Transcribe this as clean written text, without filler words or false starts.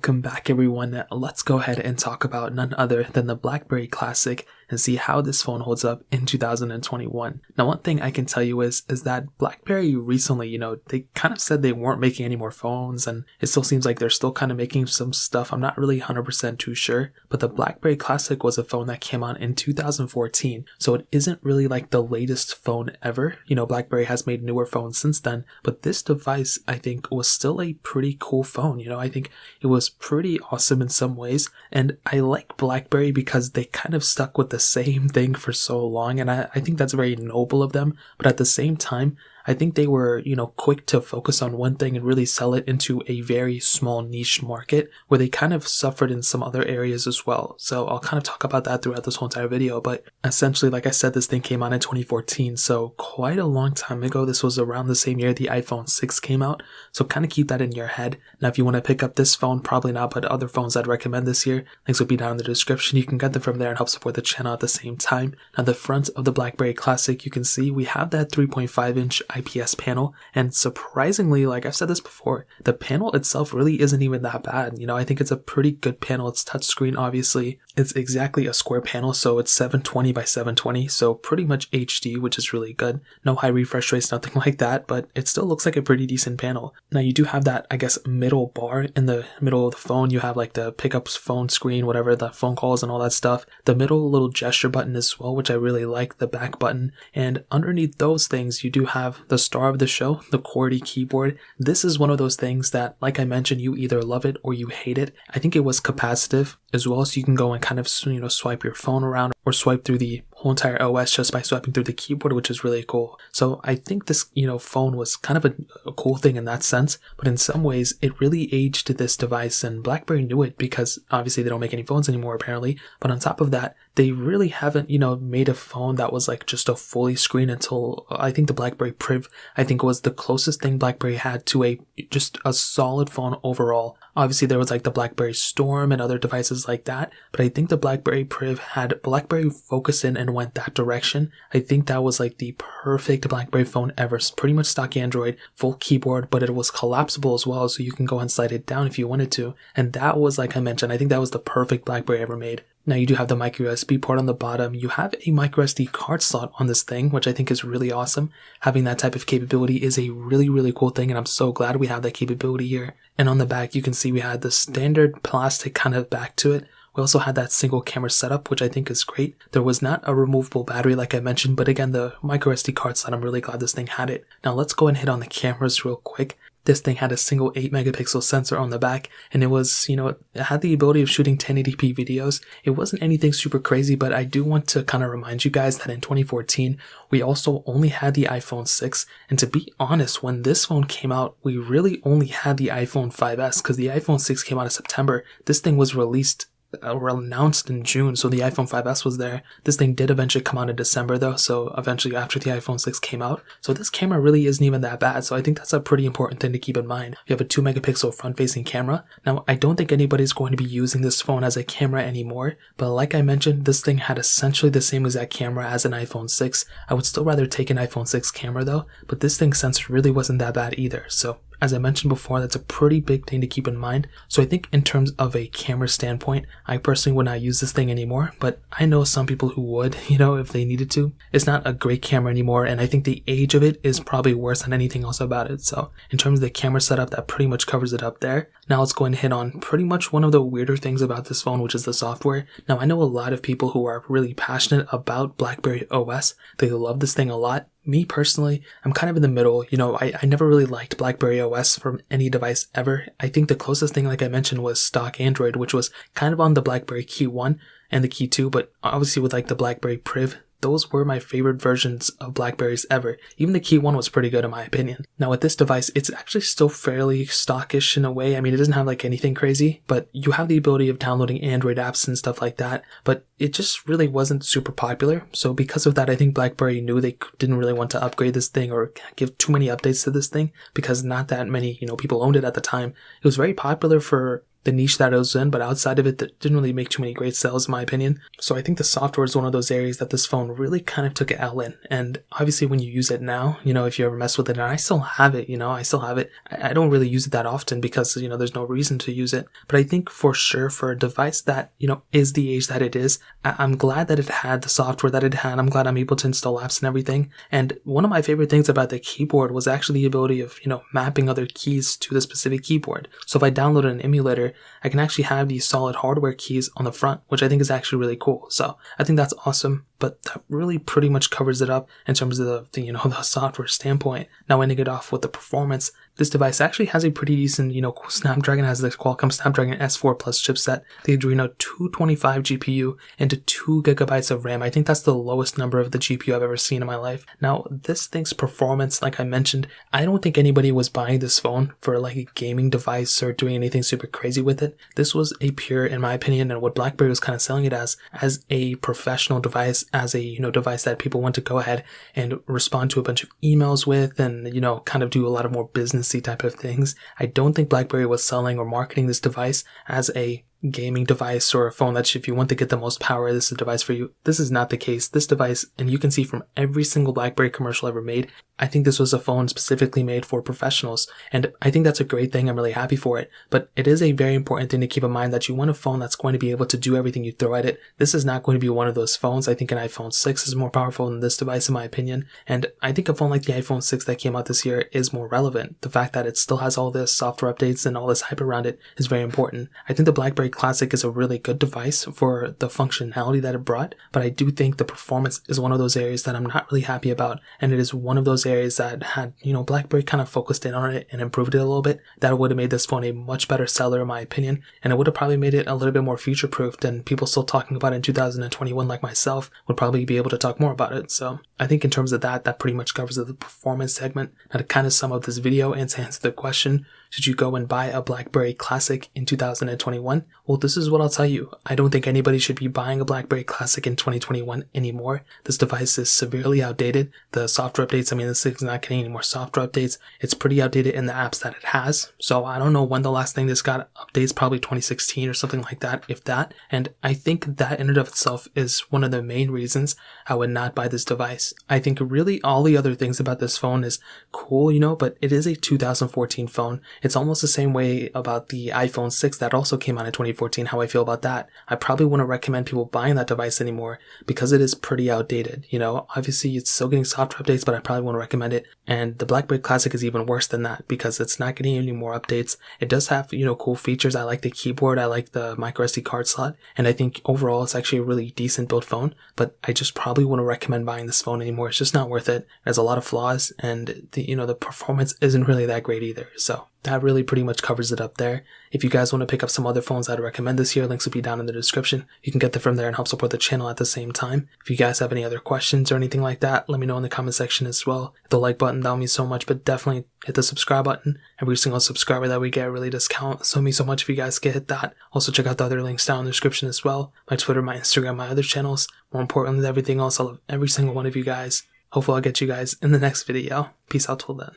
Welcome back everyone. Let's go ahead and talk about none other than the Blackberry Classic and see how this phone holds up in 2021. Now one thing I can tell you is that Blackberry recently, they kind of said they weren't making any more phones, and it still seems like they're still kind of making some stuff. I'm not really 100% too sure, but the Blackberry Classic was a phone that came out in 2014, so it isn't really like the latest phone ever. Blackberry has made newer phones since then, but this device I think was still a pretty cool phone. I think it was pretty awesome in some ways, and I like Blackberry because they kind of stuck with the same thing for so long, and I think that's very noble of them. But at the same time, I think they were, quick to focus on one thing and really sell it into a very small niche market where they kind of suffered in some other areas as well. So I'll kind of talk about that throughout this whole entire video. But essentially, like I said, this thing came out in 2014. So quite a long time ago. This was around the same year the iPhone 6 came out. So kind of keep that in your head. Now, if you want to pick up this phone, probably not, but other phones I'd recommend this year, links will be down in the description. You can get them from there and help support the channel at the same time. Now, the front of the Blackberry Classic, you can see we have that 3.5-inch IPS panel, and surprisingly, like I've said this before, the panel itself really isn't even that bad. I think it's a pretty good panel. It's touchscreen, obviously. It's exactly a square panel, so it's 720 by 720, so pretty much HD, which is really good. No high refresh rates, nothing like that, but it still looks like a pretty decent panel. Now, you do have that, I guess, middle bar in the middle of the phone. You have like the pickups, phone screen, whatever, the phone calls and all that stuff. The middle little gesture button as well, which I really like, the back button. And underneath those things, you do have the star of the show, the Qwerty Keyboard. This is one of those things that, like I mentioned, you either love it or you hate it. I think it was capacitive as well, so you can go and kind of, swipe your phone around or swipe through the whole entire OS just by swiping through the keyboard, which is really cool. So I think this, phone was kind of a cool thing in that sense, but in some ways it really aged this device, and Blackberry knew it because obviously they don't make any phones anymore apparently. But on top of that, they really haven't, made a phone that was like just a fully screen until I think the Blackberry Priv, I think was the closest thing Blackberry had to just a solid phone overall. Obviously there was like the Blackberry Storm and other devices like that, but I think the Blackberry Priv had Blackberry focus in and went that direction. I think that was like the perfect Blackberry phone ever. It's pretty much stock Android, full keyboard, but it was collapsible as well, so you can go and slide it down if you wanted to. And that was, like I mentioned, I think that was the perfect Blackberry ever made. Now, you do have the micro USB port on the bottom. You have a micro SD card slot on this thing, which I think is really awesome. Having that type of capability is a really, really cool thing, and I'm so glad we have that capability here. And on the back, you can see we had the standard plastic kind of back to it. We also had that single camera setup, which I think is great. There was not a removable battery like I mentioned, but again, the micro SD card slot, I'm really glad this thing had it. Now, let's go and hit on the cameras real quick. This thing had a single 8-megapixel sensor on the back, and it was, it had the ability of shooting 1080p videos. It wasn't anything super crazy, but I do want to kind of remind you guys that in 2014, we also only had the iPhone 6, and to be honest, when this phone came out, we really only had the iPhone 5S, because the iPhone 6 came out in September. This thing was released were announced in June, so the iPhone 5S was there. This thing did eventually come out in December though, so eventually after the iPhone 6 came out. So this camera really isn't even that bad, so I think that's a pretty important thing to keep in mind. You have a 2-megapixel front-facing camera. Now, I don't think anybody's going to be using this phone as a camera anymore, but like I mentioned, this thing had essentially the same exact camera as an iPhone 6. I would still rather take an iPhone 6 camera though, but this thing's sensor really wasn't that bad either, so as I mentioned before, that's a pretty big thing to keep in mind. So I think in terms of a camera standpoint, I personally would not use this thing anymore, but I know some people who would, if they needed to. It's not a great camera anymore, and I think the age of it is probably worse than anything else about it. So in terms of the camera setup, that pretty much covers it up there. Now let's go and hit on pretty much one of the weirder things about this phone, which is the software. Now, I know a lot of people who are really passionate about Blackberry OS. They love this thing a lot. Me personally, I'm kind of in the middle. I never really liked Blackberry OS from any device ever. I think the closest thing, like I mentioned, was stock Android, which was kind of on the Blackberry Key 1 and the Key 2, but obviously with like the Blackberry Priv, those were my favorite versions of Blackberries ever. Even the Key 1 was pretty good in my opinion. Now with this device, it's actually still fairly stockish in a way. I mean, it doesn't have like anything crazy, but you have the ability of downloading Android apps and stuff like that, but it just really wasn't super popular. So because of that, I think Blackberry knew they didn't really want to upgrade this thing or give too many updates to this thing, because not that many, people owned it at the time. It was very popular for the niche that it was in, but outside of it, that didn't really make too many great sales in my opinion. So I think the software is one of those areas that this phone really kind of took an L in. And obviously when you use it now, if you ever mess with it, and I still have it, I don't really use it that often because, there's no reason to use it. But I think for sure for a device that, is the age that it is, I'm glad that it had the software that it had. I'm glad I'm able to install apps and everything. And one of my favorite things about the keyboard was actually the ability of, mapping other keys to the specific keyboard. So if I download an emulator, I can actually have these solid hardware keys on the front, which I think is actually really cool. So I think that's awesome. But that really pretty much covers it up in terms of the software standpoint. Now ending it off with the performance, this device actually has a pretty decent, Snapdragon has the Qualcomm Snapdragon S4 Plus chipset, the Adreno 225 GPU, and 2 gigabytes of RAM. I think that's the lowest number of the GPU I've ever seen in my life. Now, this thing's performance, like I mentioned, I don't think anybody was buying this phone for like a gaming device or doing anything super crazy with it. This was a pure, in my opinion, and what Blackberry was kind of selling it as a professional device, as a, device that people want to go ahead and respond to a bunch of emails with and, kind of do a lot of more businessy type of things. I don't think Blackberry was selling or marketing this device as a gaming device or a phone that if you want to get the most power, this is a device for you. This is not the case. This device, and you can see from every single Blackberry commercial ever made, I think this was a phone specifically made for professionals. And I think that's a great thing. I'm really happy for it. But it is a very important thing to keep in mind that you want a phone that's going to be able to do everything you throw at it. This is not going to be one of those phones. I think an iPhone 6 is more powerful than this device in my opinion. And I think a phone like the iPhone 6 that came out this year is more relevant. The fact that it still has all this software updates and all this hype around it is very important. I think the Blackberry Classic is a really good device for the functionality that it brought, but I do think the performance is one of those areas that I'm not really happy about, and it is one of those areas that had, Blackberry kind of focused in on it and improved it a little bit. That would have made this phone a much better seller in my opinion, and it would have probably made it a little bit more future-proofed, and people still talking about it in 2021 like myself would probably be able to talk more about it. So I think in terms of that pretty much covers the performance segment. Now to kind of sum up this video and to answer the question, should you go and buy a Blackberry Classic in 2021? Well, this is what I'll tell you. I don't think anybody should be buying a Blackberry Classic in 2021 anymore. This device is severely outdated. The software updates, this thing's not getting any more software updates. It's pretty outdated in the apps that it has. So I don't know when the last thing this got updates, probably 2016 or something like that, if that. And I think that in and of itself is one of the main reasons I would not buy this device. I think really all the other things about this phone is cool, but it is a 2014 phone. It's almost the same way about the iPhone 6 that also came out in 2014, how I feel about that. I probably wouldn't recommend people buying that device anymore because it is pretty outdated. Obviously it's still getting software updates, but I probably wouldn't recommend it. And the Blackberry Classic is even worse than that because it's not getting any more updates. It does have, cool features. I like the keyboard. I like the micro SD card slot. And I think overall it's actually a really decent built phone, but I just probably wouldn't recommend buying this phone anymore. It's just not worth it. It has a lot of flaws and the performance isn't really that great either. So that really pretty much covers it up there. If you guys want to pick up some other phones I'd recommend this year, links will be down in the description. You can get them from there and help support the channel at the same time. If you guys have any other questions or anything like that, let me know in the comment section as well. Hit the like button, that would mean so much, but definitely hit the subscribe button. Every single subscriber that we get really does count, so it means so much if you guys could hit that. Also check out the other links down in the description as well. My Twitter, my Instagram, my other channels. More importantly than everything else, I love every single one of you guys. Hopefully I'll get you guys in the next video. Peace out till then.